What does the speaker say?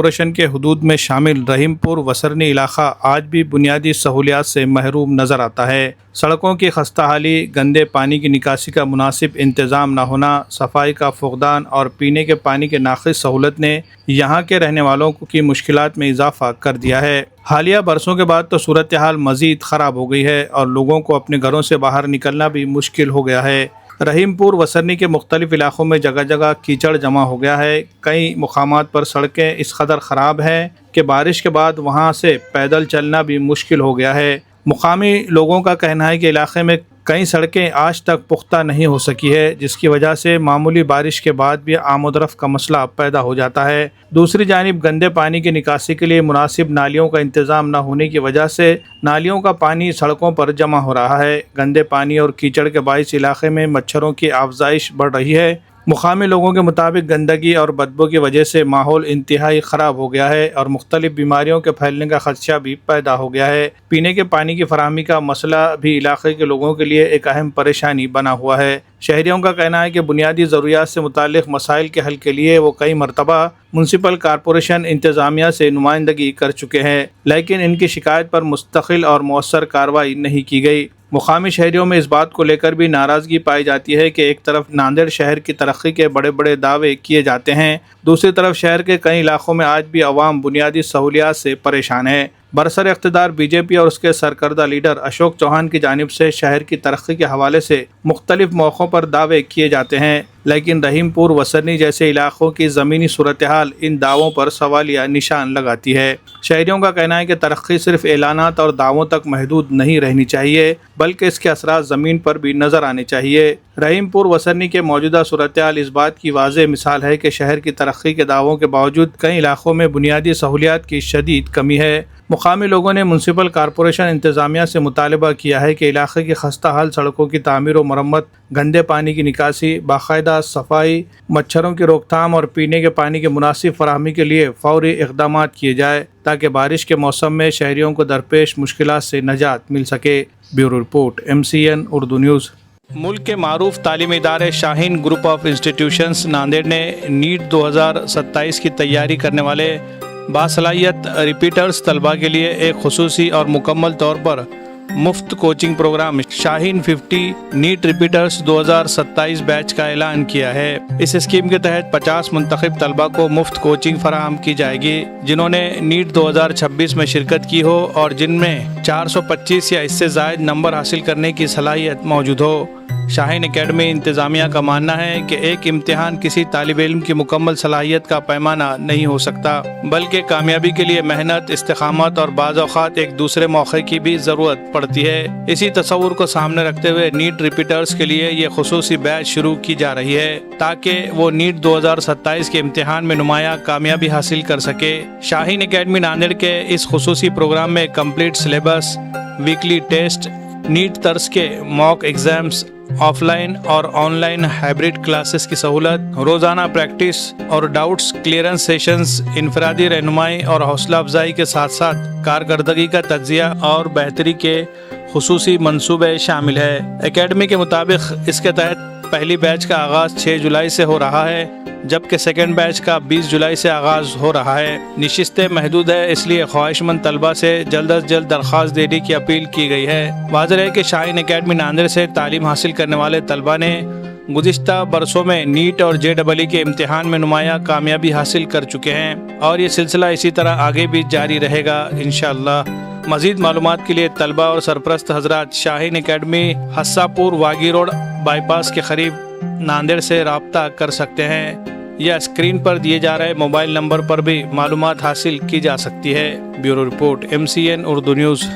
Corporation کے حدود میں شامل رحیم پور وسرنی علاقہ آج بھی بنیادی سہولیات سے محروم نظر آتا ہے۔ سڑکوں کی خستہ حالی، گندے پانی کی نکاسی کا مناسب انتظام نہ ہونا، صفائی کا فقدان اور پینے کے پانی کے ناقص سہولت نے یہاں کے رہنے والوں کی مشکلات میں اضافہ کر دیا ہے۔ حالیہ برسوں کے بعد تو صورتحال مزید خراب ہو گئی ہے اور لوگوں کو اپنے گھروں سے باہر نکلنا بھی مشکل ہو گیا ہے۔ رحیم پور وسرنی کے مختلف علاقوں میں جگہ جگہ کیچڑ جمع ہو گیا ہے۔ کئی مقامات پر سڑکیں اس قدر خراب ہیں کہ بارش کے بعد وہاں سے پیدل چلنا بھی مشکل ہو گیا ہے۔ مقامی لوگوں کا کہنا ہے کہ علاقے میں کئی سڑکیں آج تک پختہ نہیں ہو سکی ہے، جس کی وجہ سے معمولی بارش کے بعد بھی آمد و رفت کا مسئلہ پیدا ہو جاتا ہے۔ دوسری جانب گندے پانی کی نکاسی کے لیے مناسب نالیوں کا انتظام نہ ہونے کی وجہ سے نالیوں کا پانی سڑکوں پر جمع ہو رہا ہے۔ گندے پانی اور کیچڑ کے باعث علاقے میں مچھروں کی افزائش بڑھ رہی ہے۔ مقامی لوگوں کے مطابق گندگی اور بدبو کی وجہ سے ماحول انتہائی خراب ہو گیا ہے اور مختلف بیماریوں کے پھیلنے کا خدشہ بھی پیدا ہو گیا ہے۔ پینے کے پانی کی فراہمی کا مسئلہ بھی علاقے کے لوگوں کے لیے ایک اہم پریشانی بنا ہوا ہے۔ شہریوں کا کہنا ہے کہ بنیادی ضروریات سے متعلق مسائل کے حل کے لیے وہ کئی مرتبہ میونسپل کارپوریشن انتظامیہ سے نمائندگی کر چکے ہیں، لیکن ان کی شکایت پر مستقل اور مؤثر کارروائی نہیں کی گئی۔ مقامی شہریوں میں اس بات کو لے کر بھی ناراضگی پائی جاتی ہے کہ ایک طرف ناندیڑ شہر کی ترقی کے بڑے بڑے دعوے کیے جاتے ہیں، دوسری طرف شہر کے کئی علاقوں میں آج بھی عوام بنیادی سہولیات سے پریشان ہے۔ برسر اقتدار بی جے پی اور اس کے سرکردہ لیڈر اشوک چوہان کی جانب سے شہر کی ترقی کے حوالے سے مختلف موقعوں پر دعوے کیے جاتے ہیں، لیکن رحیم پور وسرنی جیسے علاقوں کی زمینی صورتحال ان دعووں پر سوالیہ نشان لگاتی ہے۔ شہریوں کا کہنا ہے کہ ترقی صرف اعلانات اور دعووں تک محدود نہیں رہنی چاہیے، بلکہ اس کے اثرات زمین پر بھی نظر آنے چاہیے۔ رحیم پور وسرنی کے موجودہ صورتحال اس بات کی واضح مثال ہے کہ شہر کی ترقی کے دعووں کے باوجود کئی علاقوں میں بنیادی سہولیات کی شدید کمی ہے۔ مقامی لوگوں نے میونسپل کارپوریشن انتظامیہ سے مطالبہ کیا ہے کہ علاقے کی خستہ حال سڑکوں کی تعمیر و مرمت، گندے پانی کی نکاسی، باقاعدہ صفائی، مچھروں کی روک تھام اور پینے کے پانی کی مناسب فراہمی کے لیے فوری اقدامات کیے جائے تاکہ بارش کے موسم میں شہریوں کو درپیش مشکلات سے نجات مل سکے۔ Bureau report MCN Urdu news. ملک کے معروف تعلیمی ادارے Shaheen group of institutions Nanded نے نیٹ 2027 کی تیاری کرنے والے باصلاحیت ریپیٹرز طلباء کے لیے ایک خصوصی اور مکمل طور پر مفت کوچنگ پروگرام شاہین 50 نیٹ ریپیٹرز 2027 بیچ کا اعلان کیا ہے۔ اس اسکیم کے تحت 50 منتخب طلباء کو مفت کوچنگ فراہم کی جائے گی جنہوں نے نیٹ 2026 میں شرکت کی ہو اور جن میں 425 یا اس سے زائد نمبر حاصل کرنے کی صلاحیت موجود ہو۔ شاہین اکیڈمی انتظامیہ کا ماننا ہے کہ ایک امتحان کسی طالب علم کی مکمل صلاحیت کا پیمانہ نہیں ہو سکتا، بلکہ کامیابی کے لیے محنت، استقامت اور بعض اوقات ایک دوسرے موقع کی بھی ضرورت پڑتی ہے۔ اسی تصور کو سامنے رکھتے ہوئے نیٹ ریپیٹرز کے لیے یہ خصوصی بیچ شروع کی جا رہی ہے تاکہ وہ نیٹ 2027 کے امتحان میں نمایاں کامیابی حاصل کر سکے۔ شاہین اکیڈمی ناندیڑ کے اس خصوصی پروگرام میں complete syllabus, weekly test, NEET طرز کے موک ایگزامز، آف لائن اور آن لائن ہائبرڈ کلاسز کی سہولت، روزانہ پریکٹس اور ڈاؤٹس کلیئرنس سیشنز، انفرادی رہنمائی اور حوصلہ افزائی کے ساتھ ساتھ کارکردگی کا تجزیہ اور بہتری کے خصوصی منصوبے شامل ہے۔ اکیڈمی کے مطابق اس کے تحت پہلی بیچ کا آغاز 6 جولائی سے ہو رہا ہے، جبکہ سیکنڈ بیچ کا 20 جولائی سے آغاز ہو رہا ہے۔ نشستیں محدود ہے، اس لیے خواہش مند طلبہ سے جلد از جلد درخواست دینے کی اپیل کی گئی ہے۔ واضح ہے کہ شاہین اکیڈمی ناندیڑ سے تعلیم حاصل کرنے والے طلبہ نے گزشتہ برسوں میں نیٹ اور JEE کے امتحان میں نمایاں کامیابی حاصل کر چکے ہیں اور یہ سلسلہ اسی طرح آگے بھی جاری رہے گا انشاءاللہ۔ مزید معلومات کے لیے طلبہ اور سرپرست حضرات شاہین اکیڈمی حساپور واگی روڈ بائی پاس کے قریب ناندیڑ سے رابطہ کر سکتے ہیں یا اسکرین پر دیے جا رہے موبائل نمبر پر بھی معلومات حاصل کی جا سکتی ہے۔ Bureau report MCN Urdu news.